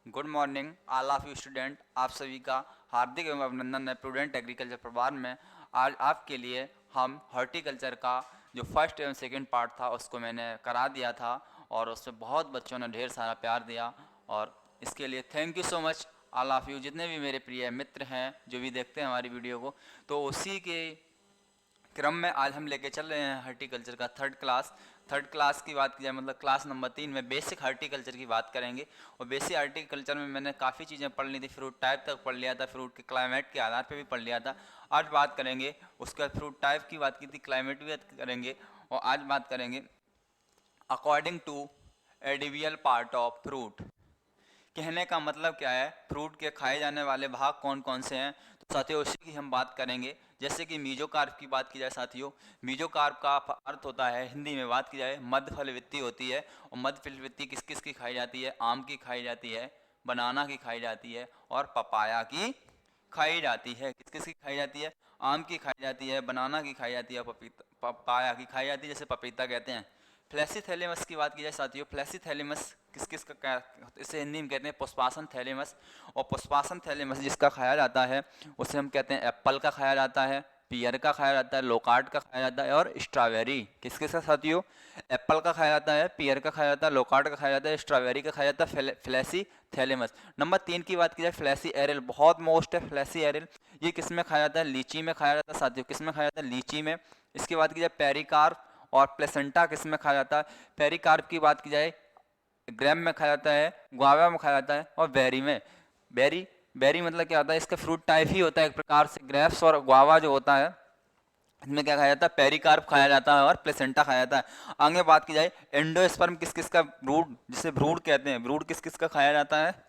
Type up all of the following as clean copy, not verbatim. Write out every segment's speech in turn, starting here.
Good morning all of you student. आप सभी का हार्दिक एवं अभिनंदन है प्रूडेंट एग्रीकल्चर परिवार में। आज आपके लिए हम हॉर्टिकल्चर का जो फर्स्ट एवं सेकंड पार्ट था उसको मैंने करा दिया था और उसमें बहुत बच्चों ने ढेर सारा प्यार दिया और इसके लिए thank you so much all of you. जितने भी मेरे प्रिय मित्र हैं जो भी देखते हैं हमारी वीडियो को, तो उसी के क्रम में आज हम लेके चल रहे हैं हॉर्टिकल्चर का थर्ड क्लास की बात की जाए, मतलब क्लास नंबर 3 में बेसिक हॉर्टिकल्चर की बात करेंगे। और बेसिक हॉर्टिकल्चर में मैंने काफ़ी चीज़ें पढ़ ली थी, फ्रूट टाइप तक पढ़ लिया था, फ्रूट के क्लाइमेट के आधार पे भी पढ़ लिया था। आज बात करेंगे उसके बाद फ्रूट टाइप की बात की थी, क्लाइमेट भी करेंगे और आज बात करेंगे according to edible part of fruit. कहने का मतलब क्या है, फ्रूट के खाए जाने वाले भाग कौन कौन से हैं, तो साथियों उसी की हम बात करेंगे। जैसे कि मीजोकार्प की बात की जाए साथियों, मीजोकार्प का अर्थ होता है, हिंदी में बात की जाए, मध्य फल वित्ती होती है। और मध्य फल वित्ती किस किस की खाई जाती है? आम की खाई जाती है, बनाना की खाई जाती है और पपाया की खाई जाती है। किस किस की खाई जाती है? आम की खाई जाती है, बनाना की खाई जाती है, पपाया की खाई जाती है, जैसे पपीता कहते हैं। फ्लैसीथैलेमस की बात की जाए साथियों, फ्लैसीथैलेमस किस किस का क्या, इसे हिंदी में कहते हैं पुष्पासन थैलेमस। और पुष्पासन थैलेमस जिसका खाया जाता है उसे हम कहते हैं एप्पल का खाया जाता है, पियर का खाया जाता है, लोकार्ड का खाया जाता है और स्ट्रॉबेरी। किस किस का साथियों? एप्पल का खाया जाता है, पियर का खाया जाता है, लोकार्ड का खाया जाता है, स्ट्रॉबेरी का खाया जाता है, फ्लैसी थैलेमस। नंबर 3 की बात की जाए, फ्लैसी एरिल, बहुत मोस्ट है फ्लैसी एरिल। ये किस में खाया जाता है? लीची में खाया जाता है साथियों। किस में खाया जाता है? लीची में। इसकी बात की जाए पेरिकार्प और प्लेसेंटा किस में खाया जाता है? पेरिकार्प की बात की जाए ग्रैम में खाया जाता है, गुआवा में खाया जाता है और बेरी में। बेरी बेरी मतलब क्या होता है? इसका फ्रूट टाइप ही होता है एक प्रकार से। ग्रेप्स और गुआवा जो होता है इसमें क्या खाया जाता है? पेरिकार्प खाया जाता है और प्लेसेंटा खाया जाता है। आगे बात की जाए एंडोस्पर्म किस किस का, ब्रूड जिसे ब्रूड कहते हैं, ब्रूड किस किस का खाया जाता है?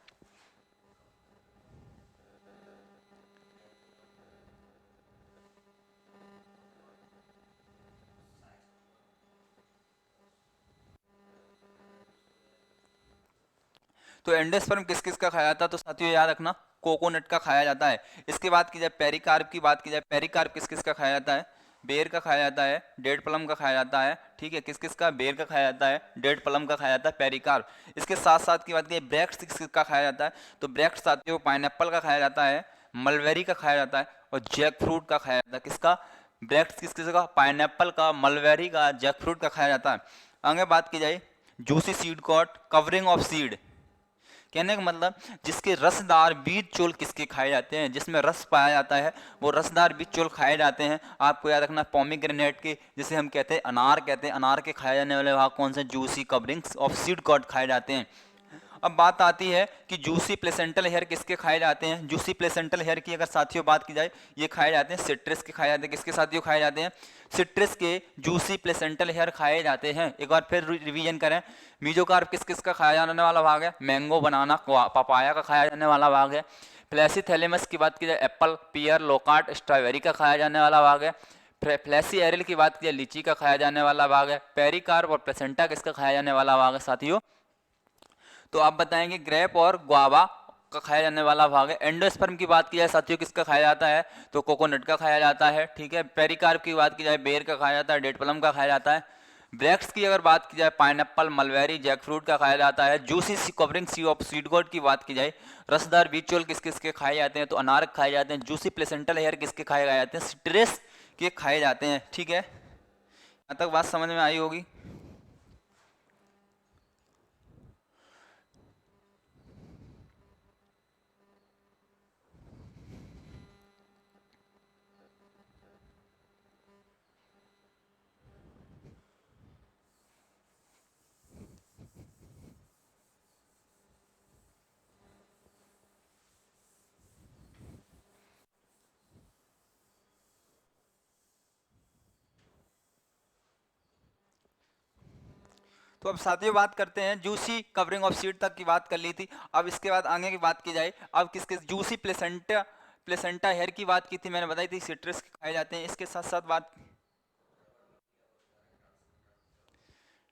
तो एंडोस्पर्म किस किस का खाया जाता है? तो साथियों याद रखना, कोकोनट का खाया जाता है। इसके बाद की जाए पेरिकार्प की बात की जाए, पेरिकार्प किस किस का खाया जाता है? बेर का खाया जाता है, डेड प्लम का खाया जाता है। ठीक है, किस किस का? बेर का खाया जाता है, डेड प्लम का खाया जाता है, पेरिकार्प। इसके साथ साथ की बात की ब्रेक्स किस किस का खाया जाता है? तो ब्रेक्स साथियों पाइनएप्पल का खाया जाता है, मलबेरी का खाया जाता है और जैक फ्रूट का खाया जाता है। किसका? ब्रेक्स किस किस का? पाइनएप्पल का, मलबेरी का, जैक फ्रूट का खाया जाता है। आगे बात की जाए juicy seed coat, covering of seed. कहने का मतलब जिसके रसदार बीज चोल किसके खाए जाते हैं, जिसमें रस पाया जाता है वो रसदार बीज चोल खाए जाते हैं। आपको याद रखना पोमीग्रेनेट के, जिसे हम कहते हैं अनार कहते हैं, अनार के खाए जाने वाले भाग कौन से? Juicy coverings of seed coat खाए जाते हैं। अब बात आती है कि जूसी प्लेसेंटल हेयर किसके खाए जाते हैं। जूसी प्लेसेंटल हेयर की अगर साथियों बात की जाए, ये खाए जाते हैं सिट्रस के खाए जाते हैं। किसके साथियों खाए जाते हैं? सिट्रस के जूसी प्लेसेंटल हेयर खाए जाते हैं। एक बार फिर रिवीजन करें, मीजोकार्प किस किस का खाया जाने वाला भाग है? मैंगो, बनाना, पपाया का खाया जाने वाला भाग है। प्लेसीथैलेमस की बात की जाए, एप्पल, पियर, लोकार्ट, स्ट्रॉबेरी का खाया जाने वाला भाग है। फ्लैसी एरिल की बात की जाए, लीची का खाया जाने वाला भाग है। पेरिकार्प और प्लेसेंटा किसका खाया जाने वाला भाग है साथियों? तो आप बताएंगे ग्रेप और गुआवा का खाया जाने वाला भाग है। एंडोस्पर्म की बात की जाए साथियों किसका खाया जाता है? तो कोकोनट का खाया जाता है। ठीक है, पेरिकार्प की बात की जाए बेर का खाया जाता है, डेट प्लम का खाया जाता है। ब्रेक्स की अगर बात की जाए पाइनएप्पल, मलबेरी, जैकफ्रूट का खाया जाता है। Juicy see covering see of seed गोड की बात की जाए, रसदार बीज चोल किस किस के खाए जाते हैं? तो अनार खाए जाते हैं। जूसी प्लेसेंटल हेयर किसके खाए जाते हैं? सिट्रस के खाए जाते हैं। ठीक है, यहाँ तक बात समझ में आई होगी। तो अब साथियों बात करते हैं जूसी कवरिंग ऑफ सीड तक की बात कर ली थी। अब इसके बाद आगे की बात की जाए, अब किस किस जूसी प्लेसेंटा, प्लेसेंटा हेयर की बात की थी, मैंने बताई थी सिट्रस के खाए जाते हैं। इसके साथ साथ बात,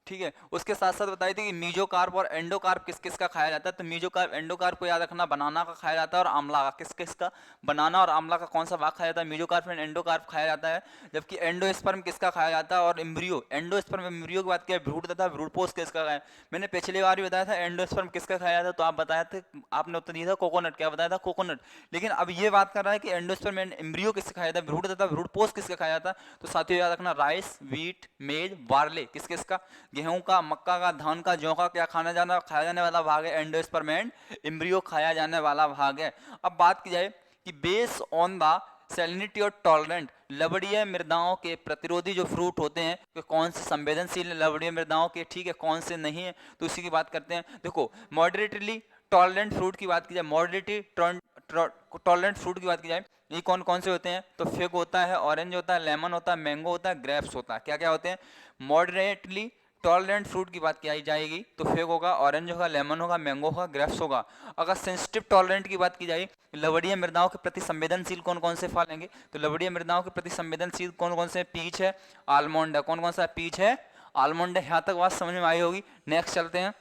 ठीक है। उसके साथ साथ बताई थी कि मीजोकार्प और एंडोकार्प किस किस का खाया जाता है। तो मीजोकार्प एंडोकार्प को याद रखना, बनाना का खाया जाता है और आंवला का। किस किस का? बनाना और आंवला का कौन सा भाग खाया जाता है? मीजोकार्प एंड एंडोकार्प खाया जाता है। जबकि एंडोस्पर्म किसका खाया जाता है और एम्ब्रियो, एंडोस्पर्म एम्ब्रियो की बात किया, भ्रूण तथा भ्रूणपोष किसका खाया? मैंने पिछली बार भी बताया था एंडोस्पर्म किसका खाया जाता है, तो आप बताया थे, आपने उत्तर दिया था कोकोनट। क्या बताया था? कोकोनट। लेकिन अब ये बात कर रहा है कि एंडोस्पर्म एंड एम्ब्रियो किसका खाया जाता है, भ्रूण तथा भ्रूणपोष किसका खाया जाता है? तो साथियों याद रखना, राइस, व्हीट, मेज, बार्ले, किस किस का? गेहूं का, मक्का का, धान का, जौ का। क्या खाया जाने वाला भाग है? एंडोस्पर्म एंड एम्ब्रियो खाया जाने वाला भाग है। अब बात की जाए कि बेस ऑन द सैलिनिटी और टॉलरेंट, लवणीय मृदाओं के प्रतिरोधी जो फ्रूट होते हैं, कि कौन से संवेदनशील लवणीय मृदाओं के, ठीक है, कौन से नहीं है, तो उसी की बात करते हैं। देखो, मॉडरेटली टॉलरेंट फ्रूट की बात की जाए, मॉडरेटली टॉलरेंट फ्रूट की बात की जाए, ये कौन कौन से होते हैं? तो फिग होता है, ऑरेंज होता है, लेमन होता है, मैंगो होता है, ग्रेप्स होता है। क्या क्या होते हैं? मॉडरेटली टॉलरेंट फ्रूट की बात की जाएगी तो फिग होगा, ऑरेंज होगा, लेमन होगा, मैंगो होगा, ग्रेप्स होगा। अगर सेंसिटिव टॉलरेंट की बात की जाए, लवणीय मृदाओं के प्रति संवेदनशील कौन कौन से फल होंगे? तो लवणीय मृदाओं के प्रति संवेदनशील कौन कौन से? पीच है, आलमंड है। कौन कौन सा? पीच है, आलमंड है। यहाँ तक बात समझ में आई होगी। नेक्स्ट चलते हैं।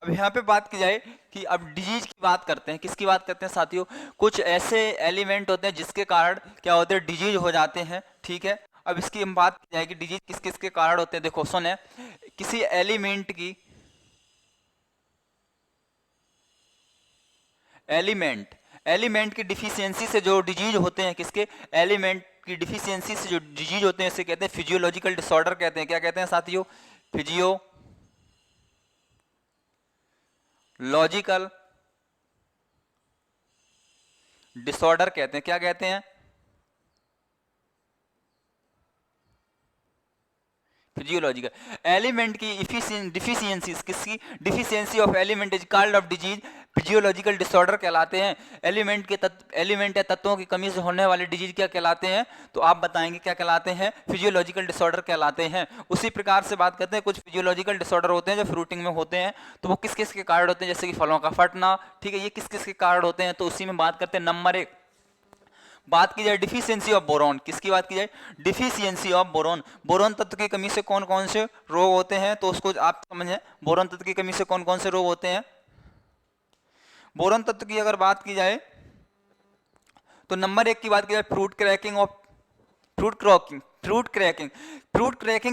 अब यहाँ पे बात की जाए कि अब डिजीज की बात करते हैं। किसकी बात करते हैं साथियों? कुछ ऐसे एलिमेंट होते हैं जिसके कारण क्या होते हैं? डिजीज हो जाते हैं, ठीक है। अब इसकी हम बात की जाए कि डिजीज किस किस के कारण होते हैं। देखो सुने, किसी एलिमेंट एलिमेंट की डिफिशियंसी से जो डिजीज होते हैं, किसके? एलिमेंट की डिफिशियंसी से जो डिजीज होते हैं, इसे कहते हैं फिजियोलॉजिकल डिसऑर्डर कहते हैं। क्या कहते हैं साथियों? फिजियोलॉजिकल डिसऑर्डर कहते हैं। क्या कहते हैं? फिजियोलॉजिकल एलिमेंट की डिफिशियंसी, किसकी? Deficiency of element is called off disease, physiological disorder कहलाते हैं। एलिमेंट या तत्वों की कमी से होने वाले डिजीज क्या कहलाते हैं? तो आप बताएंगे क्या कहलाते हैं? फिजियोलॉजिकल डिसऑर्डर कहलाते हैं। उसी प्रकार से बात करते हैं, कुछ फिजियोलॉजिकल डिसऑर्डर होते हैं जो फ्रूटिंग में होते हैं, तो वो किस किस के कारण होते हैं? जैसे कि फलों का फटना, ठीक है, ये किस किस के कारण होते हैं? तो उसी में बात करते हैं। नंबर एक, बात की जाए डिफिशियंसी ऑफ बोरॉन, किसकी बात की जाए? Deficiency of boron. बोरॉन तत्व की कमी से कौन कौन से रोग होते हैं? तो उसको आप समझें, बोरॉन तत्व की कमी से कौन कौन से रोग होते हैं। बोरॉन तत्व की अगर बात की जाए तो नंबर एक की बात की जाए, फ्रूट क्रैकिंग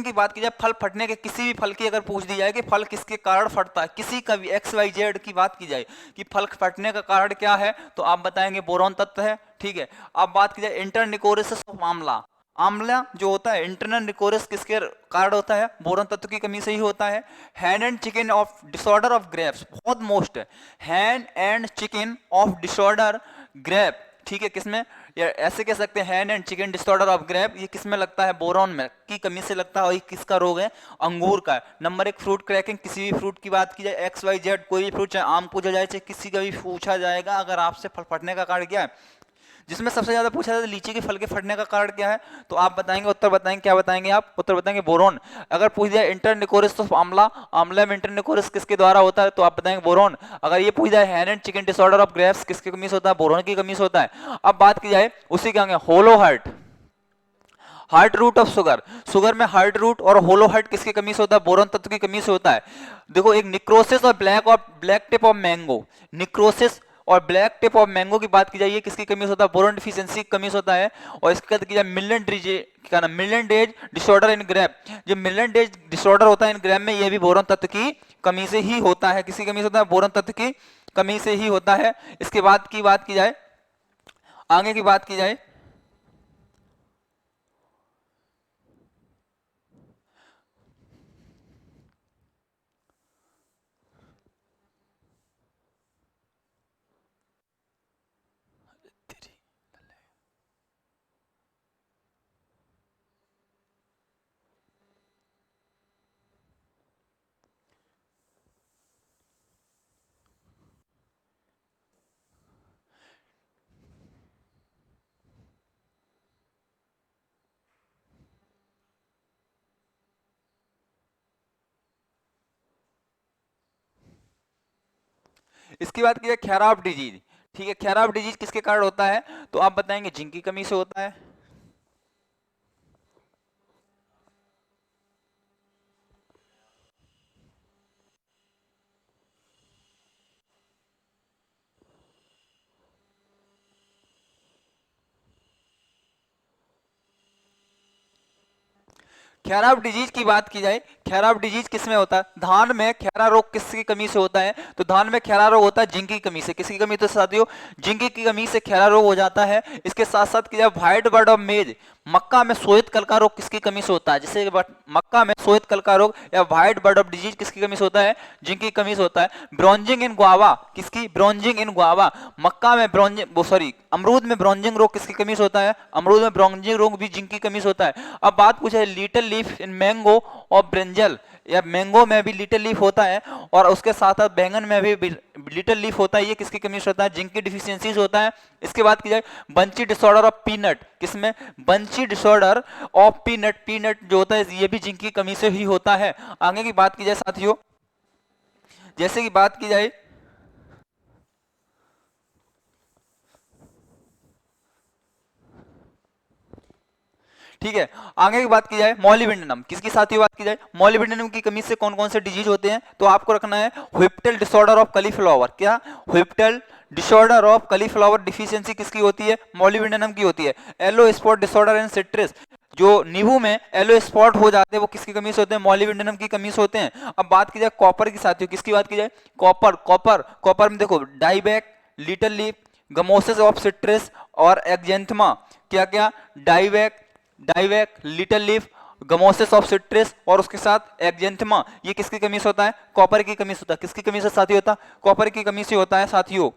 की बात की जाए, फल फटने के, किसी भी फल की अगर पूछ दी जाए कि फल किसके कारण फटता है, किसी का भी एक्स वाई जेड की बात की जाए कि फल फटने का कारण क्या है, तो आप बताएंगे बोरॉन तत्व है, ठीक है। अब बात की जाए इंटरनिकोरिस ऑफ आंवला, आंवला जो होता है, इंटरनल निकोरस किसके कारण होता है? बोरॉन तत्व की कमी से ही होता है। Hand and chicken of disorder of grapes, बहुत मोस्ट है, hand and chicken of disorder grape, ठीक है, किसमें? या ऐसे कह सकते हैं hand and chicken disorder of grape, ये किसमें लगता है? बोरॉन में की कमी से लगता है। और ये किसका रोग है? अंगूर का है। नंबर एक, फ्रूट क्रैकिंग, किसी भी फ्रूट की बात की जाए, एक्स वाई जेड कोई भी फ्रूट, चाहे आम पूछा जाए, चाहे किसी का भी पूछा जाएगा, अगर आपसे फल फटने का कारण क्या है, जिसमें सबसे ज्यादा पूछा जाता है लीची के फल के फटने का कारण क्या है, तो आप बताएंगे, उत्तर बताएंगे, क्या बताएंगे आप? उत्तर बताएंगे बोरोन। अगर पूछ जाए इंटरनिकोरस तो आंवला, आंवला में इंटरनिकोरस किसके द्वारा होता है, तो आप बताएंगे बोरोन। अगर ये पूछ जाए hand and chicken disorder of grapes किसकी कमी से होता है? बोरोन की कमी से होता है। अब बात की जाए उसी के आगे, hollow heart rot of sugar, sugar में हार्ट रूट और होलो हार्ट किसकी कमी से होता है? बोरॉन तत्व की कमी से होता है। देखो, एक निक्रोसिस और black tip of mango, necrosis और ब्लैक टिप ऑफ मैंगो की बात की जाए, किसकी कमी से होता है? बोरॉन डिफिशियंसी की कमी से होता है। और इसकी बात की जाए मिलन डेज डिसऑर्डर इन ग्रेप, जो मिलन डेज डिसऑर्डर होता है इन ग्रेप में, यह भी बोरॉन तत्व की कमी से ही होता है। किसी कमी से होता है? बोरॉन तत्व की कमी से ही होता है। इसके बाद की बात की जाए, आगे की बात की जाए, इसकी बात की जाए खैराफ डिजीज, ठीक है, खैराफ डिजीज किसके कारण होता है, तो आप बताएंगे जिंक की कमी से होता है। खैराफ डिजीज की बात की जाए, खैराफ डिजीज किसमें होता है, धान में खैरा रोग किसकी कमी से होता है, तो धान में खैरा रोग होता है जिंक की कमी से। किसकी कमी, तो साथियों जिंक की कमी से खैरा रोग हो जाता है। इसके साथ साथ की जाए व्हाइट बर्ड ऑफ मेज, मक्का में श्वेत कल का रोग किसकी कमी से होता है, जैसे मक्का में श्वेत कल का रोग या व्हाइट बर्ड ऑफ डिजीज किसकी कमी से होता है, जिंक की कमी से होता है। ब्रॉन्जिंग इन गुआवा, किसकी, ब्रॉन्जिंग इन गुआवा, मक्का में ब्रॉन्जिंग सॉरी अमरूद में ब्रॉन्जिंग रोग किसकी कमी से होता है, अमरूद में ब्रॉन्जिंग रोग भी जिंक की कमी से होता है। अब बात पूछे लिटिल लीफ इन मैंगो और ब्रिंजल, या मैंगो में भी लिटिल लीफ होता है और उसके साथ साथ बैंगन में भी लिटिल लीफ होता है, ये किसकी कमी से होता है, जिंक की डिफिशियंसी से होता है। इसके बाद की जाए बंची डिसऑर्डर ऑफ पीनट, किसमें, bunchy disorder of peanut, peanut जो होता है ये भी जिंक की कमी से ही होता है। आगे की बात की जाए साथियों, जैसे कि बात की जाए ठीक है, आगे की बात की जाए मॉलिबेडेनम, किसकी साथियों बात की जाए, मॉलिबेडेनम की कमी से कौन कौन से डिजीज होते हैं, तो आपको रखना है व्हिप्टल डिसऑर्डर ऑफ कलीफ्लावर, क्या, व्हिप्टल डिसऑर्डर ऑफ कलीफ्लावर डिफिशियंसी किसकी होती है, मॉलिबेडेनम की होती है। Yellow spot disorder in citrus, जो नींबू में येलो स्पॉट हो जाते हैं वो किसकी कमी से होते हैं, मॉलिबेडेनम की कमी से होते हैं। अब बात की जाए कॉपर की साथियों, किसकी बात की जाए, कॉपर, कॉपर, कॉपर में देखो dieback, little leaf, gummosis of citrus और एक्जेंथमा, क्या क्या, dieback, dieback, little leaf, gummosis of citrus और उसके साथ एक्जेंथमा, ये किसकी कमी से होता है, कॉपर की कमी से होता है। किसकी कमी से साथी होता है, कॉपर की कमी से होता है साथियों।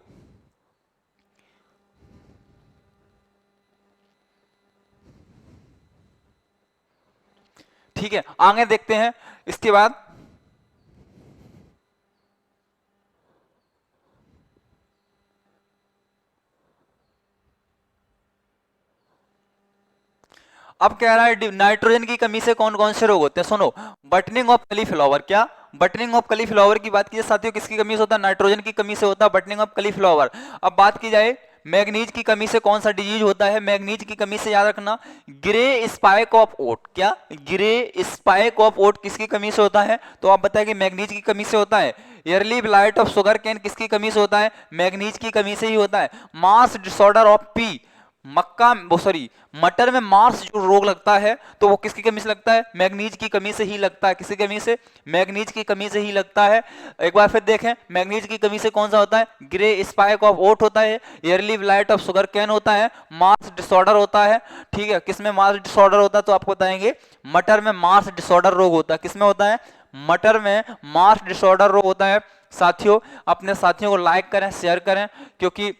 ठीक है, आगे देखते हैं इसके बाद अब कह रहा है नाइट्रोजन की कमी से कौन कौन से रोग होते हैं, सुनो, बटनिंग ऑफ कलीफ्लावर, क्या, बटनिंग ऑफ कलीफ्लावर की बात की जाए साथियों किसकी कमी से होता है, नाइट्रोजन की कमी से होता है बटनिंग ऑफ कलीफ्लावर। अब बात की जाए मैग्नीज की कमी से कौन सा डिजीज होता है, मैग्नीज की कमी से याद रखना ग्रे स्पाइक ऑफ ओट, क्या, ग्रे स्पाइक ऑफ ओट किसकी कमी से होता है, तो आप बताएं कि मैग्नीज की कमी से होता है। Yearly blight of sugar cane किसकी कमी से होता है, मैग्नीज की कमी से ही होता है। मास डिसऑर्डर ऑफ पी, मक्का वो सॉरी मटर में मार्स जो रोग लगता है तो वो किसकी कमी से लगता है, मैग्नीज की कमी से ही लगता है। किसकी कमी से, मैग्नीज की कमी से ही लगता है। एक बार फिर देखें मैग्नीज की कमी से कौन सा होता है, ग्रे स्पाइक ऑफ ओट होता है, yearly blight of sugar cane होता है, मार्स डिसऑर्डर होता है। ठीक है, किसमें मार्स डिसऑर्डर होता है, तो आपको बताएंगे मटर में मार्स डिसऑर्डर रोग होता है। किसमें होता है, मटर में मार्स डिसऑर्डर रोग होता है। साथियों अपने साथियों को लाइक करें, शेयर करें, क्योंकि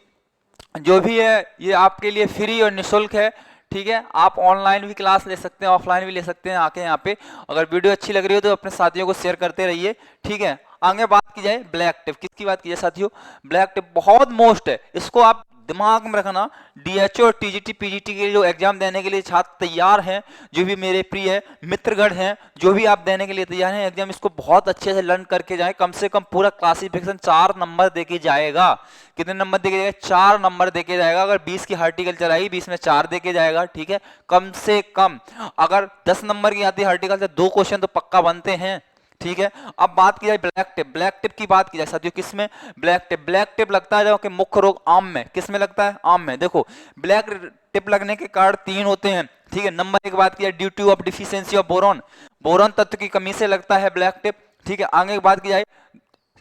जो भी है ये आपके लिए फ्री और निःशुल्क है। ठीक है, आप ऑनलाइन भी क्लास ले सकते हैं, ऑफलाइन भी ले सकते हैं आके यहाँ पे। अगर वीडियो अच्छी लग रही हो तो अपने साथियों को शेयर करते रहिए। ठीक है, आगे बात की जाए ब्लैक टिप, किसकी बात की जाए साथियों, ब्लैक टिप बहुत मोस्ट है, इसको आप दिमाग में रखना। डीएचओ और टीजीटी पीजीटी के जो एग्जाम देने के लिए छात्र तैयार हैं, जो भी मेरे प्रिय मित्रगण हैं, जो भी आप देने के लिए तैयार हैं एग्जाम, इसको बहुत अच्छे से लर्न करके जाएं। कम से कम पूरा क्लासिफिकेशन 4 नंबर देके जाएगा। कितने नंबर देके जाएगा, 4 नंबर देके जाएगा। अगर 20 की हार्टिकल्चर आई 20 में 4 देके जाएगा। ठीक है, कम से कम अगर 10 नंबर की आती है हार्टिकल्चर 2 क्वेश्चन तो पक्का बनते हैं। ठीक है, अब बात की जाए ब्लैक टिप, ब्लैक टिप की बात की जाए साथियों, किसमें, ब्लैक टिप, ब्लैक टिप लगता है कि मुख्य रोग आम में, किसमें लगता है, आम में। देखो ब्लैक टिप लगने के कारण 3 होते हैं। ठीक है, नंबर 1 बात की जाए due two of deficiency of boron, boron तत्व की कमी से लगता है ब्लैक टिप। ठीक है, आगे की बात की जाए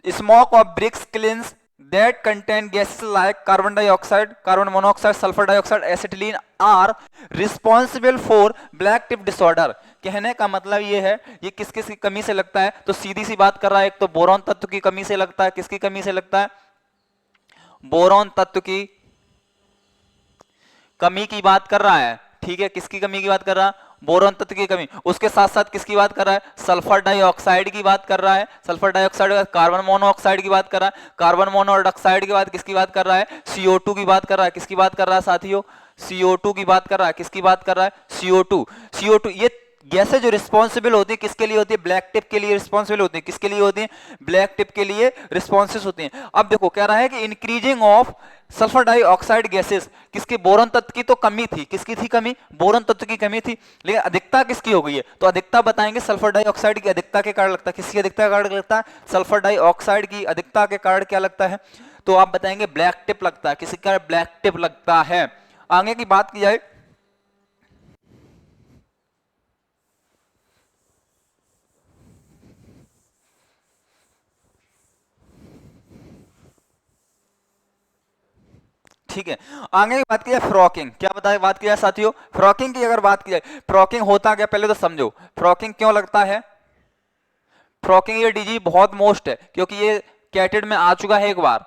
smoke of BRICS kilns that contain gases like carbon dioxide, carbon monoxide, sulfur dioxide, acetylene are responsible for black tip disorder। कहने का मतलब ये है ये किस किस की कमी से लगता है, तो सीधी सी बात कर रहा है, एक तो बोरॉन तत्व की कमी से लगता है। किसकी कमी से लगता है, बोरॉन तत्व की कमी की बात कर रहा है। ठीक है, किसकी कमी की बात कर रहा है, बोरॉन तत्व की कमी। उसके साथ साथ किसकी बात कर रहा है, सल्फर डाइऑक्साइड की बात कर रहा है। सल्फर डाइऑक्साइड, कार्बन मोनोऑक्साइड की बात कर रहा है। कार्बन मोनोऑक्साइड की बात किसकी बात कर रहा है, CO2 की बात कर रहा है। किसकी बात कर रहा है साथियों, CO2 की बात कर रहा है। किसकी बात कर रहा है, CO2। CO2 ये गैसें जो रिस्पॉन्सिबल होती है किसके लिए होती है, ब्लैक टिप के लिए रिस्पॉन्सिबल होती है, किसके लिए होती है, ब्लैक टिप के लिए रिस्पॉन्सिबल होती हैं। अब देखो कह रहा है कि increasing of sulphur dioxide gases, किसके, बोरॉन तत्व की तो कमी थी, किसकी थी कमी, बोरॉन तत्व की कमी थी, लेकिन अधिकता किसकी हो गई है, तो अधिकता बताएंगे सल्फर डाइऑक्साइड की अधिकता के कारण लगता है, किसकी अधिकता के कारण लगता है, सल्फर डाइऑक्साइड की अधिकता के कारण क्या लगता है, तो आप बताएंगे ब्लैक टिप लगता है, किसी का ब्लैक टिप लगता है। आगे की बात की जाए, ठीक है, आगे की बात की जाए फ्रॉकिंग, क्या बताए बात की जाए साथियों, फ्रॉकिंग की अगर बात की जाए, फ्रॉकिंग होता क्या पहले तो समझो, फ्रॉकिंग क्यों लगता है, फ्रॉकिंग ये डीजी बहुत मोस्ट है क्योंकि ये कैटेड में आ चुका है एक बार,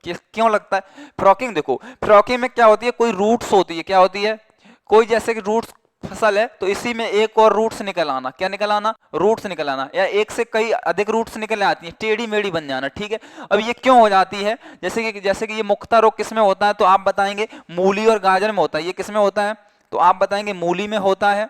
क्यों लगता है फ्रॉकिंग, देखो फ्रॉकिंग में क्या होती है, कोई रूट्स होती है, क्या होती है, कोई जैसे कि रूट्स फसल है तो इसी में एक और रूट्स निकल आना, क्या निकल आना, रूट्स निकल आना, या एक से कई अधिक रूट्स निकल आती हैं, टेढ़ी मेढ़ी बन जाना, ठीक है। अब ये क्यों हो जाती है, जैसे कि ये मुख्ता रोग किस में होता है, तो आप बताएंगे मूली और गाजर में होता है, ये किस में होता है, तो आप बताएंगे मूली में होता है,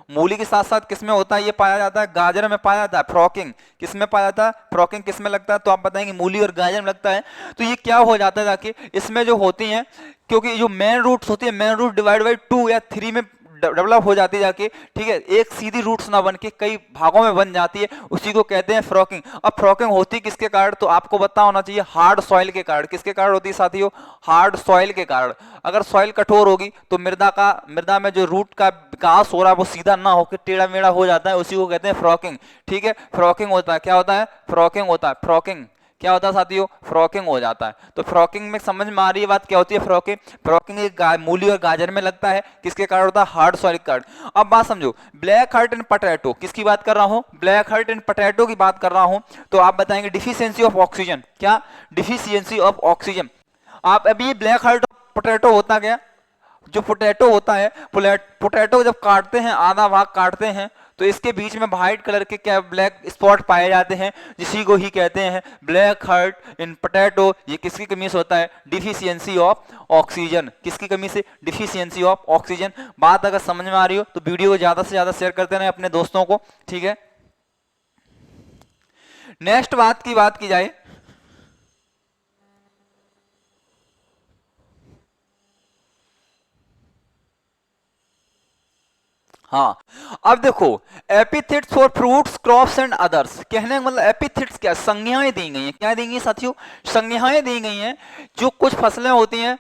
मूली के साथ साथ किसमें होता है, ये पाया जाता है गाजर में पाया जाता है, फ्रॉकिंग किसमें पाया जाता है, फ्रॉकिंग किसमें लगता है, तो आप बताएंगे मूली और गाजर में लगता है। तो ये क्या हो जाता है जाके इसमें जो होती हैं, क्योंकि जो मेन रूट्स होती है, मेन रूट डिवाइड बाई 2 या 3 में डेवलप हो जाती है जाके, ठीक है, एक सीधी रूट्स ना बन के कई भागों में बन जाती है, उसी को कहते हैं फ्रॉकिंग। अब फ्रॉकिंग होती किसके कारण, तो आपको पता होना चाहिए हार्ड सॉइल के कारण, किसके कारण होती है साथियों, हार्ड सॉइल के कारण। अगर सॉइल कठोर होगी तो मृदा में जो रूट का विकास हो रहा है वो सीधा ना होकर टेढ़ा मेढ़ा हो जाता है, उसी को कहते हैं फ्रॉकिंग, ठीक है। फ्रॉकिंग होता है, क्या होता है, फ्रॉकिंग होता है, फ्रॉकिंग क्या होता है साथियों, फ्रॉकिंग हो जाता है। तो फ्रॉकिंग में समझ में आ रही है बात, क्या होती है फ्रॉकिंग, फ्रॉकिंग एक मूली और गाजर में लगता है, किसके कारण होता है, हार्ड सॉइल के कारण। अब बात समझो, ब्लैक हार्ट एंड पोटैटो, किसकी बात कर रहा हूं, ब्लैक हार्ट एंड पोटैटो की बात कर रहा हूं, तो आप बताएंगे डिफिशियंसी ऑफ ऑक्सीजन, क्या, डिफिशियंसी ऑफ ऑक्सीजन। आप अभी ब्लैक हार्ट पोटैटो होता क्या, जो पोटैटो होता है, पोटैटो जब काटते हैं, आधा भाग काटते हैं, तो इसके बीच में व्हाइट कलर के क्या ब्लैक स्पॉट पाए जाते हैं, जिसी को ही कहते हैं ब्लैक हार्ट इन पोटैटो। ये किसकी कमी से होता है, डिफिशियंसी ऑफ ऑक्सीजन, किसकी कमी से, डिफिशियंसी ऑफ ऑक्सीजन। बात अगर समझ में आ रही हो तो वीडियो को ज्यादा से ज्यादा शेयर करते रहें अपने दोस्तों को, ठीक है। नेक्स्ट बात की जाए, हाँ अब देखो, epithets for fruits crops and others, कहने का मतलब एपिथेट्स क्या, संज्ञाएं दी गई हैं, क्या दी गई हैं साथियों, संज्ञाएं दी गई हैं। जो कुछ फसलें होती हैं,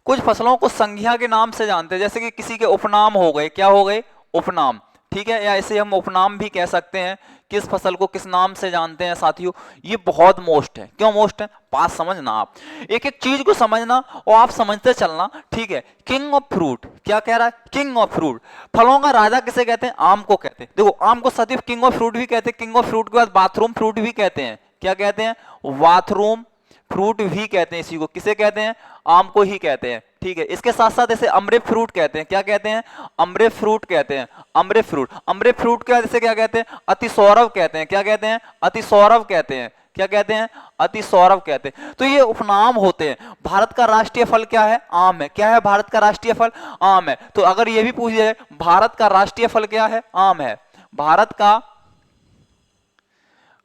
कुछ फसलों को संज्ञा के नाम से जानते हैं, जैसे कि किसी के उपनाम हो गए, क्या हो गए, उपनाम, ठीक है, या इसे हम उपनाम भी कह सकते हैं, किस फसल को किस नाम से जानते हैं साथियों। ये बहुत मोस्ट है, क्यों मोस्ट है, बात समझना, आप एक एक चीज को समझना और आप समझते चलना, ठीक है। किंग ऑफ फ्रूट, क्या कह रहा है, किंग ऑफ फ्रूट, फलों का राजा किसे कहते हैं, आम को कहते हैं। देखो आम को साथियों किंग ऑफ फ्रूट भी कहते हैं, किंग ऑफ फ्रूट के बाद बाथरूम फ्रूट भी कहते हैं, क्या कहते हैं, बाथरूम फ्रूट भी कहते हैं, इसी को किसे कहते हैं, आम को ही कहते हैं, ठीक है। इसके साथ साथ इसे अमृत फ्रूट कहते हैं, क्या कहते हैं, अमृत फ्रूट कहते हैं, अमृत फ्रूट, अमृत फ्रूट के बाद इसे क्या कहते हैं, अति सौरभ कहते हैं, क्या कहते हैं, अति सौरभ कहते हैं, क्या कहते हैं, अति सौरभ कहते हैं। तो ये उपनाम होते हैं। भारत का राष्ट्रीय फल क्या है, आम है, क्या है भारत का राष्ट्रीय फल, आम है। तो अगर ये भी पूछ जाए भारत का राष्ट्रीय फल क्या है, आम है, भारत का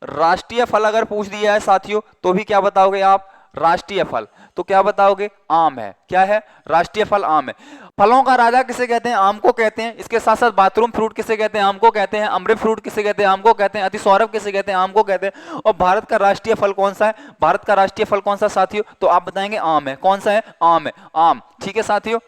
राष्ट्रीय फल अगर पूछ दिया है साथियों तो भी क्या बताओगे आप, राष्ट्रीय फल, तो क्या बताओगे, आम है, क्या है, राष्ट्रीय फल आम है। फलों का राजा किसे कहते हैं, आम को कहते हैं। इसके साथ साथ बाथरूम फ्रूट किसे कहते हैं, आम को कहते हैं। अमृत फ्रूट किसे कहते हैं, आम को कहते हैं। अति सौरभ किसे कहते हैं, आम को कहते हैं। और भारत का राष्ट्रीय फल कौन सा है, भारत का राष्ट्रीय फल कौन सा साथियों, तो आप बताएंगे आम है, कौन सा है, आम है, आम, ठीक है साथियों।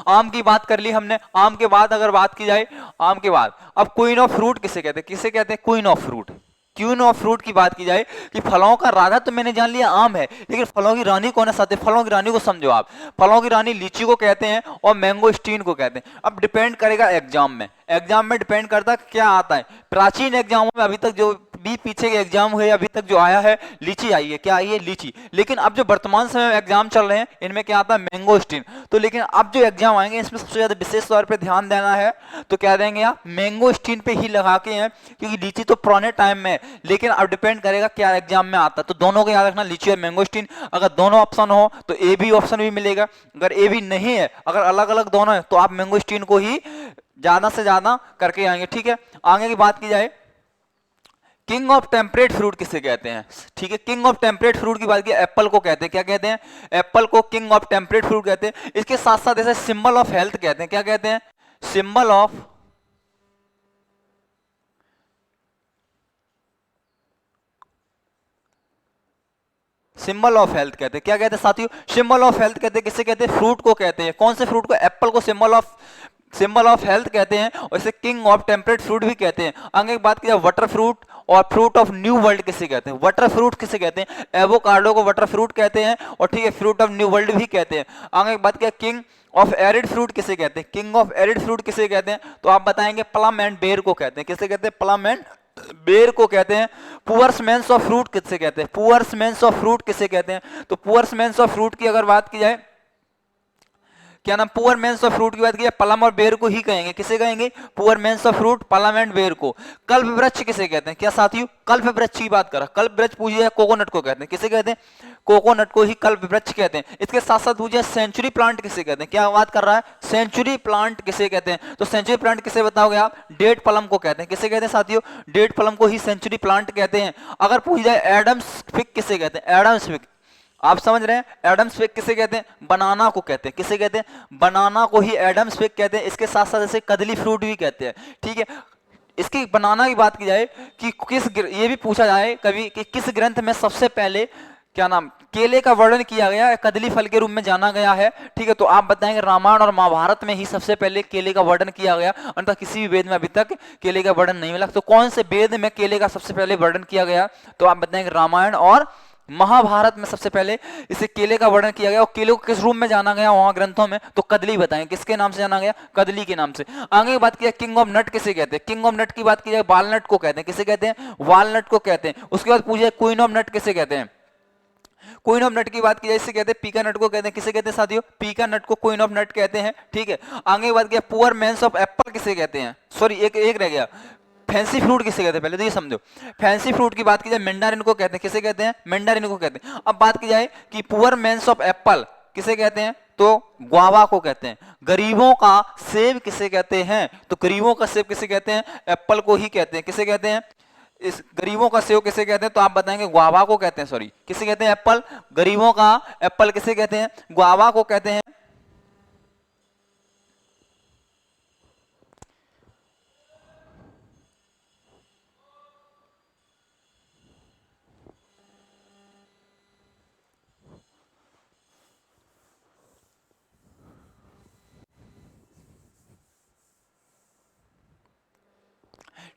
आम की बात कर ली हमने। आम के बाद अगर बात की जाए, आम के बाद अब क्वीन ऑफ फ्रूट किसे कहते हैं, किसे कहते हैं, queen of fruit, queen of fruit की बात की जाए कि फलों का राजा तो मैंने जान लिया आम है, लेकिन फलों की रानी कौन है साथी, फलों की रानी को समझो आप। फलों की रानी लीची को कहते हैं और मैंगो स्टीन को कहते हैं। अब डिपेंड करेगा एग्जाम में डिपेंड करता है क्या आता है। प्राचीन एग्जामों में अभी तक जो भी पीछे के एग्जाम हुए अभी तक जो आया है लीची आई है, क्या आई है, लीची। लेकिन अब जो वर्तमान समय में एग्जाम चल रहे हैं इनमें क्या आता है, मैंगोस्टीन। तो लेकिन अब जो एग्जाम आएंगे इसमें सबसे ज्यादा विशेष तौर पे ध्यान देना है, तो क्या देंगे आप, मैंगोस्टीन पे ही लगा के हैं, क्योंकि लीची तो पुराने टाइम में है, लेकिन अब डिपेंड करेगा क्या एग्जाम में आता है। तो दोनों को याद रखना, लीची और मैंगोस्टीन। अगर दोनों ऑप्शन हो तो ए बी ऑप्शन भी मिलेगा, अगर ए बी नहीं है, अगर अलग अलग दोनों है, तो आप मैंगोस्टीन को ही ज्यादा से ज्यादा करके आएंगे। ठीक है, आगे की बात की जाए, किंग ऑफ टेम्परेट फ्रूट किसे कहते हैं। ठीक है, किंग ऑफ टेम्परेट फ्रूट की बात की, एप्पल को कहते हैं, क्या कहते हैं, एप्पल को किंग ऑफ टेम्परेट फ्रूट कहते हैं। इसके साथ साथ ऐसे सिंबल ऑफ हेल्थ कहते हैं, क्या कहते हैं, symbol of, symbol of health कहते हैं, क्या कहते हैं साथियों, सिंबल ऑफ हेल्थ कहते हैं। किसे कहते हैं, फ्रूट को कहते हैं। कौन से फ्रूट को, एप्पल को सिंबल ऑफ हेल्थ कहते हैं, और इसे किंग ऑफ टेम्परेट फ्रूट भी कहते हैं। आगे बात की जाए, वाटर फ्रूट और फ्रूट ऑफ न्यू वर्ल्ड किसे कहते हैं, वाटर फ्रूट किसे कहते हैं, एवोकाडो को वाटर फ्रूट कहते हैं, और ठीक है, फ्रूट ऑफ न्यू वर्ल्ड भी कहते हैं। आगे बात किया, किंग ऑफ एरिड फ्रूट किसे कहते हैं, किंग ऑफ एरिड फ्रूट किसे कहते हैं, तो आप बताएंगे प्लम एंड बेर को कहते हैं। किसे कहते हैं, प्लम एंड बेर को कहते हैं। पुअर्स मेंस ऑफ फ्रूट किसे कहते हैं, पुअर्स मेंस ऑफ फ्रूट किसे कहते हैं, तो पुअर्स मेंस ऑफ फ्रूट की अगर बात की जाए, क्या नाम, पुअर मेंस ऑफ फ्रूट की बात की, प्लम और बेर को ही कहेंगे। किसे कहेंगे, poor men's of fruit, plum and ber को। कल्प वृक्ष किसे कहते हैं, क्या साथियों, कल्प वृक्ष की बात करा, कल्प वृक्ष पूछी जाए, कोकोनट को कहते हैं। किसे कहते हैं, कोकोनट को ही कल्प वृक्ष कहते हैं। इसके साथ साथ पूछे सेंचुरी प्लांट किसे कहते हैं, क्या बात कर रहा है, सेंचुरी प्लांट किसे कहते हैं, तो सेंचुरी प्लांट किसे बताओगे आप, डेट प्लम को कहते हैं। किसे कहते हैं साथियों, डेट प्लम को ही सेंचुरी प्लांट कहते हैं। अगर पूछ जाए एडम्स फिग किसे कहते हैं, एडम्स फिग, आप समझ रहे हैं, एडम्स फिग किसे कहते हैं, बनाना को कहते हैं। किसे कहते हैं, बनाना को ही एडम्स फिग कहते हैं। इसके साथ साथ इसे कदली फ्रूट भी कहते हैं। ठीक है, इसकी बनाना की बात की जाए कि ये भी पूछा जाए कभी कि किस ग्रंथ में सबसे पहले क्या नाम, केले का वर्णन किया गया है, कदली फल के रूप में जाना गया है। ठीक है, तो आप बताएंगे रामायण और महाभारत में ही सबसे पहले केले का वर्णन किया गया, अन्यथा किसी भी वेद में अभी तक केले का वर्णन नहीं मिला। तो कौन से वेद में केले का सबसे पहले वर्णन किया गया, तो आप बताएंगे रामायण और महाभारत में सबसे पहले इसे केले का वर्णन किया गया। और केले को किस रूप में जाना गया वहां ग्रंथों में, तो कदली बताएं, किसके नाम से जाना गया, कदली के नाम से। आगे की बात किया, किंग ऑफ नट किसे कहते हैं, किंग ऑफ नट की बात की जाए, वालनट को कहते हैं। किसे कहते हैं, वालनट को कहते हैं। उसके बाद पूछे क्वीन ऑफ नट किसे कहते हैं, क्वीन ऑफ नट की बात की जाए इसे कहते हैं पीका नट को कहते हैं। किसे कहते हैं साथियों, पीका नट को क्वीन ऑफ नट कहते हैं। ठीक है, आगे की बात किया, पुअर मेंस ऑफ एप्पल किसे कहते हैं, सॉरी एक एक रह गया, फैंसी फ्रूट किसे कहते हैं, पहले तो ये समझो। फैंसी फ्रूट की बात की जाए, मैंडारिन को कहते हैं। किसे कहते हैं, मैंडारिन को कहते हैं। अब बात की जाए कि पुअर मेंस ऑफ एप्पल किसे कहते हैं, तो ग्वावा को कहते हैं। गरीबों का सेब किसे कहते हैं, तो गरीबों का सेब किसे कहते हैं, एप्पल को ही कहते हैं। किसे कहते हैं, इस गरीबों का सेब किसे कहते हैं, तो आप बताएंगे ग्वावा को कहते हैं, सॉरी किसे कहते हैं, एप्पल, गरीबों का एप्पल किसे कहते हैं, ग्वावा को कहते हैं।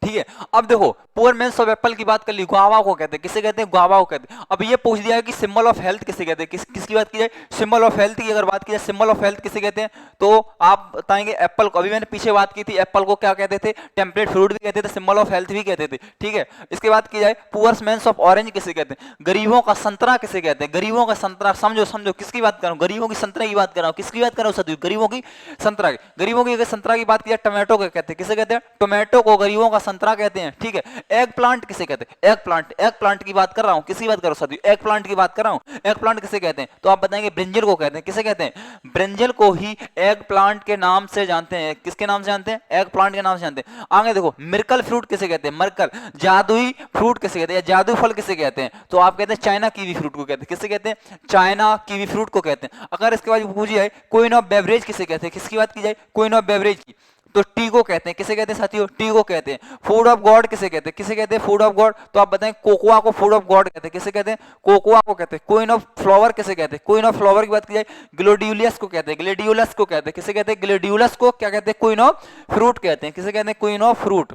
ठीक है, अब देखो पुअर मेंस ऑफ एप्पल की बात कर ली, गुआवा को कहते हैं। किसे कहते हैं, गुआवा को कहते हैं। अब ये पूछ दिया है कि सिंबल ऑफ हेल्थ किसे कहते हैं, किसकी बात की जाए, सिंबल ऑफ हेल्थ की अगर बात की जाए, सिंबल ऑफ हेल्थ किसे कहते हैं, तो आप बताएंगे एप्पल को। अभी मैंने पीछे बात की थी, एप्पल को क्या कहते थे, टेम्परेट फ्रूट भी कहते थे, सिंबल ऑफ हेल्थ भी कहते थे। ठीक है, इसके बाद की जाए, पुअर मेंस ऑफ ऑरेंज किसे कहते हैं, गरीबों का संतरा किसे कहते हैं, गरीबों का संतरा, समझो समझो किसकी बात कर रहा हूं, गरीबों की संतरा की बात कर रहा हूं। किसकी बात कर रहा हूं साथियों, गरीबों की संतरा की। गरीबों की अगर संतरा की बात की जाए, टोमेटो को कहते हैं। किसे कहते हैं, टोमेटो को गरीबों का संतरा कहते हैं। ठीक है, एग प्लांट किसे कहते हैं, एग प्लांट, एग प्लांट की बात कर रहा हूं, किसकी बात कर रहा हूं साथियों, एग प्लांट की बात कर रहा हूं। एग प्लांट किसे कहते हैं, तो आप बताएंगे ब्रिंजल को कहते हैं। किसे कहते हैं, ब्रिंजल को ही एग प्लांट के नाम से जानते हैं। किसके नाम से जानते हैं, एग प्लांट के नाम से जानते हैं। आगे देखो, मिर्कल फ्रूट किसे कहते हैं, मरकल, जादुई फ्रूट किसे कहते हैं, जादू फल किसे कहते हैं, तो आप कहते हैं चाइना कीवी फ्रूट को कहते हैं। किसे कहते हैं, चाइना कीवी फ्रूट को कहते हैं। अगर इसके बाद पूछी जाए क्वीन ऑफ बेवरेज किसे कहते हैं, किसकी बात की जाए, क्वीन ऑफ बेवरेज की, तो टी को कहते हैं। किसे कहते हैं साथियों, टी को कहते हैं। फूड ऑफ गॉड किसे कहते हैं, किसे कहते हैं, फूड ऑफ गॉड, तो आप बताएं कोकोआ को फूड ऑफ गॉड कहते हैं। किसे कहते हैं, कोकोआ को कहते हैं। क्वीन ऑफ फ्लावर किसे कहते हैं, क्वीन ऑफ फ्लावर की बात की जाए, ग्लेडियोलस को कहते हैं, ग्लेडियोलस को कहते हैं। किसे कहते हैं, ग्लेडियोलस को क्या कहते हैं, क्वीन ऑफ फ्रूट कहते हैं। किसे कहते हैं, क्वीन ऑफ फ्रूट।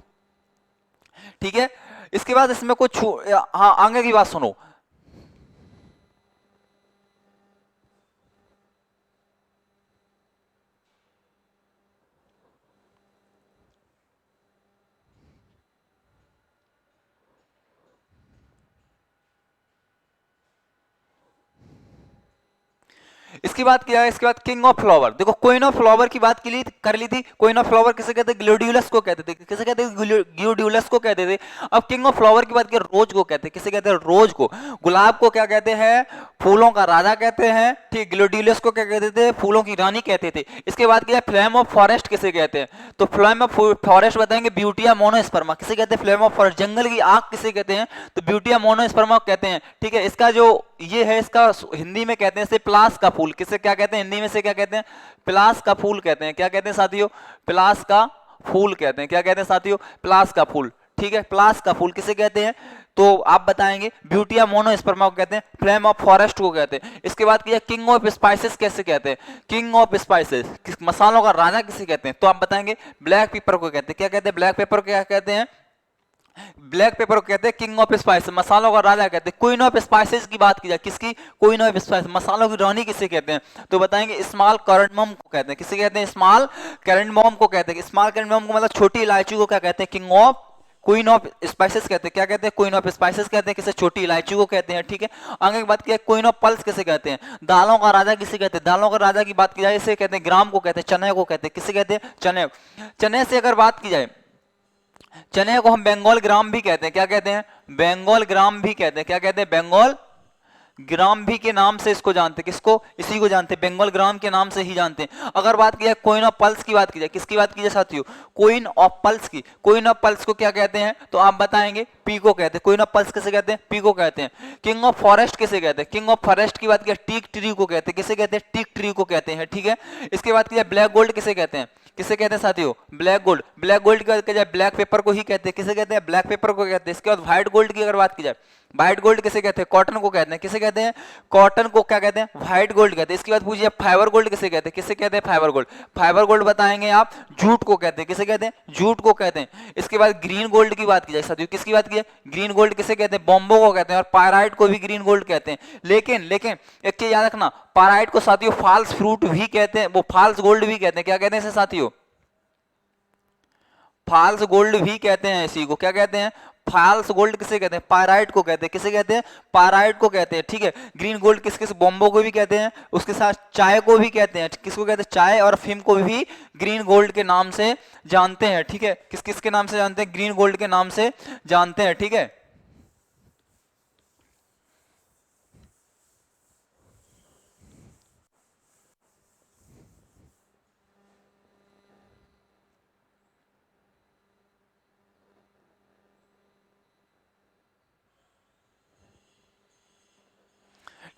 ठीक है, इसके बाद इसमें कुछ, हाँ आगे की बात सुनो। इसकी बात किया है, इसके बाद किंग ऑफ फ्लावर, देखो क्वीन ऑफ फ्लावर की बात कर ली थी। क्वीन ऑफ फ्लावर किसे कहते हैं? ग्लैडियोलस को कहते थे। किसे कहते हैं? ग्लैडियोलस को कहते थे। अब किंग ऑफ फ्लावर की बात किया, रोज को कहते हैं। किसे कहते हैं? रोज को। गुलाब को क्या कहते हैं? फूलों का राजा कहते हैं, ठीक। ग्लैडियोलस को क्या कहते थे? फूलों की रानी कहते थे। इसके बाद किया फ्लेम ऑफ फॉरेस्ट किसे कहते हैं? तो फ्लेम ऑफ फॉरेस्ट बताएंगे ब्यूटिया मोनोस्पर्मा। किसे कहते हैं? Flame of forest. जंगल की आग किसे कहते हैं? तो ब्यूटिया मोनोस्पर्मा कहते हैं, ठीक है। इसका जो ये है, इसका हिंदी में कहते हैं इसे प्लास का फूल। किसे क्या कहते हैं? हिंदी में से क्या कहते हैं? प्लास का फूल कहते हैं। क्या कहते हैं साथियों? प्लास का फूल कहते हैं। क्या कहते हैं साथियों? प्लास का फूल, ठीक है। प्लास का फूल किसे कहते हैं? तो आप बताएंगे ब्यूटिया मोनोस्पर्मा को कहते हैं, फ्लेम ऑफ फॉरेस्ट को कहते हैं। इसके बाद किया किंग ऑफ स्पाइसेस कैसे कहते हैं? किंग ऑफ स्पाइसेस, मसालों का राजा किसे कहते हैं? तो आप बताएंगे ब्लैक पेपर को कहते हैं। क्या कहते हैं? ब्लैक पेपर को क्या कहते हैं? ब्लैक पेपर को कहते हैं किंग ऑफ स्पाइसेस, मसालों का राजा कहते हैं। क्वीन ऑफ स्पाइसेस की बात की जाए, किसकी? क्वीन ऑफ स्पाइसेस, मसालों की रानी किसे कहते हैं? तो बताएंगे स्मॉल कार्डमम को कहते हैं। किसे कहते हैं? स्मॉल कार्डमम को कहते हैं। स्मॉल कार्डमम को मतलब छोटी इलायची को क्या कहते हैं? King of queen of spices कहते हैं। क्या कहते हैं? क्वीन ऑफ स्पाइसेस कहते हैं। किसे? छोटी इलायची को कहते हैं, ठीक है। आगे की बात की क्वीन ऑफ पल्स किसे कहते हैं? दालों का राजा किसे कहते हैं? दालों का राजा की बात की जाए इसे कहते हैं ग्राम को कहते हैं, चने को कहते हैं। किसे कहते हैं? चने। चने से अगर बात की जाए, चने को हम बंगाल ग्राम भी कहते हैं। क्या कहते हैं? बंगाल ग्राम भी कहते हैं। क्या कहते हैं? बंगाल ग्राम भी के नाम से इसको जानते हैं। किसको? इसी को जानते हैं, बंगाल ग्राम के नाम से ही जानते हैं। अगर बात की जाए क्वीन ऑफ पल्स की बात की जाए, किसकी बात की जाए साथियों? क्वीन ऑफ पल्स की। क्वीन ऑफ पल्स को क्या कहते हैं? तो आप बताएंगे पी को कहते हैं। क्वीन ऑफ पल्स किसे कहते हैं? पी को कहते हैं। किंग ऑफ फॉरेस्ट किसे कहते हैं? किंग ऑफ फॉरेस्ट की बात की टीक ट्री को कहते हैं। किसे कहते हैं? टीक ट्री को कहते हैं, ठीक है। इसके बाद की जाए ब्लैक गोल्ड किसे कहते हैं? किसे कहते हैं साथियों? Black gold. ब्लैक गोल्ड की बात की जाए ब्लैक पेपर को ही कहते हैं। किसे कहते हैं? ब्लैक पेपर को कहते हैं। इसके बाद व्हाइट गोल्ड की अगर बात की जाए, व्हाइट गोल्ड किसे कहते हैं? कॉटन को कहते हैं। किसे कहते हैं? कॉटन को क्या कहते हैं? व्हाइट गोल्ड कहते हैं। इसके बाद पूछिए फाइबर गोल्ड किसे कहते हैं? किसे कहते हैं? Fibre gold. फाइबर गोल्ड बताएंगे आप जूट को कहते हैं। किसे कहते हैं? जूट को कहते हैं। इसके बाद ग्रीन गोल्ड की बात की जाए साथियों, किसकी बात की जाए? ग्रीन गोल्ड किसे कहते हैं? बॉम्बो को कहते हैं। और पायराइट को भी ग्रीन गोल्ड कहते हैं। लेकिन लेकिन एक चीज याद रखना, पायराइट को साथियों फॉल्स फ्रूट भी कहते हैं, वो फॉल्स गोल्ड भी कहते हैं। क्या कहते हैं इसे साथियों? फॉल्स गोल्ड भी कहते हैं इसी को। क्या कहते हैं? फॉल्स गोल्ड किसे कहते हैं? पायराइट को कहते हैं। किसे कहते हैं? पायराइट को कहते हैं, ठीक है। ग्रीन गोल्ड किस किस? बॉम्बो को भी कहते हैं, उसके साथ चाय को भी कहते हैं। किसको कहते हैं? चाय और अफीम को भी ग्रीन गोल्ड के नाम से जानते हैं, ठीक है। किस किस के नाम से जानते हैं? ग्रीन गोल्ड के नाम से जानते हैं, ठीक है।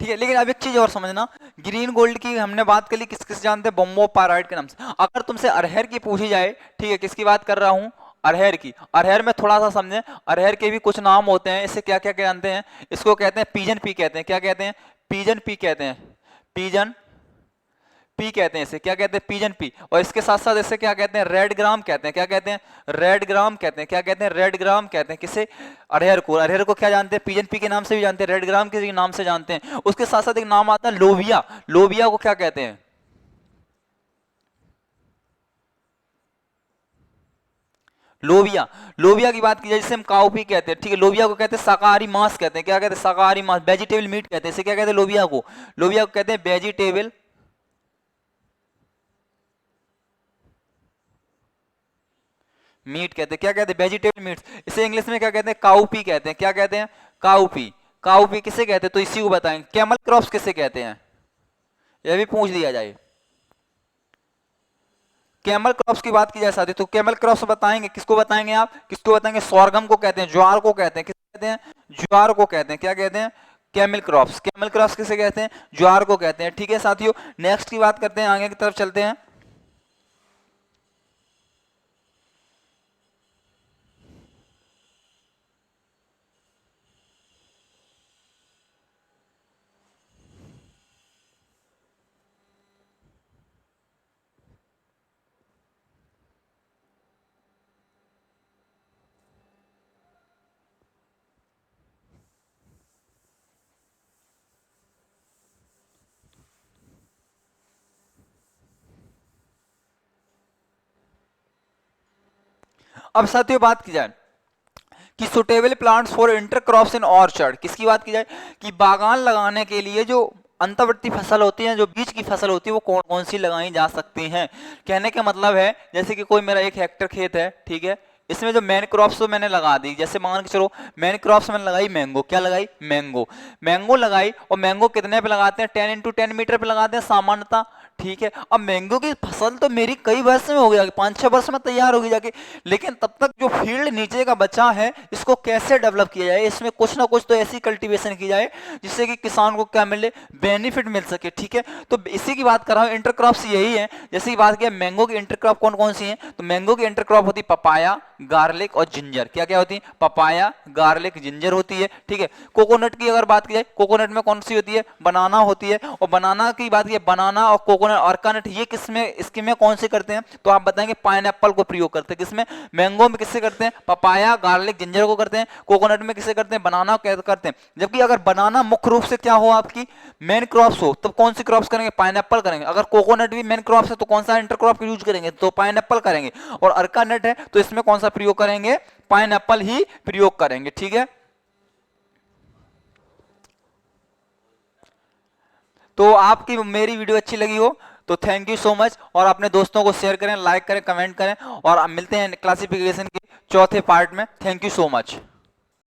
ठीक है, लेकिन अब एक चीज और समझना, ग्रीन गोल्ड की हमने बात कर ली, किस किस जानते हैं? बॉम्बो पायराइट के नाम से। अगर तुमसे अरहर की पूछी जाए, ठीक है, किसकी बात कर रहा हूं? अरहर की। अरहर में थोड़ा सा समझें, अरहर के भी कुछ नाम होते हैं। इसे क्या क्या जानते हैं? इसको कहते हैं पीजन पी कहते हैं। क्या कहते हैं? पीजन पी कहते हैं। पीजन पी कहते हैं इसे। क्या कहते हैं? Pigeon pea. और इसके साथ साथ इसे क्या कहते हैं? रेड ग्राम कहते हैं। क्या कहते हैं? रेड ग्राम कहते हैं। क्या कहते हैं? रेड ग्राम कहते हैं। किसे? अरहर को। अरहर को क्या जानते हैं? पीजन पी के नाम से भी जानते हैं, रेड ग्राम के नाम से जानते हैं। उसके साथ साथ एक नाम आता है लोबिया। लोबिया को क्या कहते हैं? लोबिया। लोबिया की बात की जाए जिसे हम काउपी कहते हैं, ठीक है। लोबिया को कहते हैं शाकाहारी मांस कहते हैं। क्या कहते हैं? शाकाहारी मांस, वेजिटेबल मीट कहते हैं। इसे क्या कहते हैं? लोबिया को। लोबिया को कहते हैं वेजिटेबल मीट कहते हैं। क्या कहते हैं? Vegetable meet. इसे इंग्लिश में क्या कहते हैं? काउपी कहते हैं। क्या कहते हैं? काउपी। काउपी किसे कहते हैं? तो इसी को बताएंगे। कैमल क्रॉप्स किसे कहते हैं? यह भी पूछ दिया जाए। कैमल क्रॉप्स की बात की जाए साथी, तो कैमल क्रॉप्स बताएंगे, किसको बताएंगे आप? किसको बताएंगे? सोरगम को कहते हैं, ज्वार को कहते हैं। किसे कहते हैं? ज्वार को कहते हैं। क्या कहते हैं? Camel crops. कैमल क्रॉप्स किसे कहते हैं? ज्वार को कहते हैं, ठीक है साथियों। नेक्स्ट की बात करते हैं, आगे की तरफ चलते हैं। अब साथियों बात की जाए कि suitable plants for intercrops in orchard, किसकी बात की जाए? कि बागान लगाने के लिए जो अंतर्वर्ती फसल होती है, जो बीच की फसल होती है, वो कौन कौन सी लगाई जा सकती हैं। कहने का मतलब है जैसे कि कोई मेरा 1 हेक्टेयर खेत है, ठीक है, इसमें जो मेन क्रॉप्स तो मैंने लगा दी, जैसे मान के चलो मेन क्रॉप्स मैंने लगाई मैंगो, क्या लगाई, मैंगो, मैंगो लगाई। और मैंगो कितने पे लगाते हैं, 10x10 मीटर पे लगाते हैं सामान्यतः, ठीक है। अब मैंगो की फसल तो मेरी कई वर्ष में हो गया, 5-6 वर्ष में तैयार होगी जाके, लेकिन तब तक जो फील्ड नीचे का बचा है इसको कैसे डेवलप किया जाए, इसमें कुछ ना कुछ तो ऐसी कल्टीवेशन की जाए जिससे कि किसान को क्या मिले, बेनिफिट मिल सके, ठीक है। तो इसी की बात कर रहा हूं, इंटरक्रॉप्स यही है। जैसे की बात किया मैंगो की इंटरक्रॉप कौन कौन सी है, तो मैंगो की इंटरक्रॉप होती पपाया, गार्लिक और जिंजर। क्या क्या होती है, पपाया, गार्लिक, जिंजर होती है, ठीक है। कोकोनट की अगर बात की जाए, कोकोनट में कौन सी होती है, बनाना होती है। और बनाना की बात की, बनाना और कोकोनट, अर्कानट, ये किसमें, इसके में कौन से करते हैं, तो आप बताएंगे पाइनएप्पल को प्रयोग करते हैं। किसमें, मैंगो में किससे करते हैं, पपाया, गार्लिक, जिंजर को करते हैं। कोकोनट में किसे करते हैं, बनाना करते हैं। जबकि अगर बनाना मुख्य रूप से क्या हो, आपकी मेन क्रॉप्स हो, तो कौन सी क्रॉप्स करेंगे, पाइनएप्पल करेंगे। अगर कोकोनट भी मेन क्रॉप्स है तो कौन सा इंटरक्रॉप यूज करेंगे, तो पाइनएप्पल करेंगे। और अर्कानट है तो इसमें कौन सा प्रयोग करेंगे, पाइनएप्पल ही प्रयोग करेंगे, ठीक है। तो आपकी मेरी वीडियो अच्छी लगी हो तो थैंक यू सो मच, और अपने दोस्तों को शेयर करें, लाइक करें, कमेंट करें, और मिलते हैं क्लासिफिकेशन के चौथे पार्ट में। Thank you so much.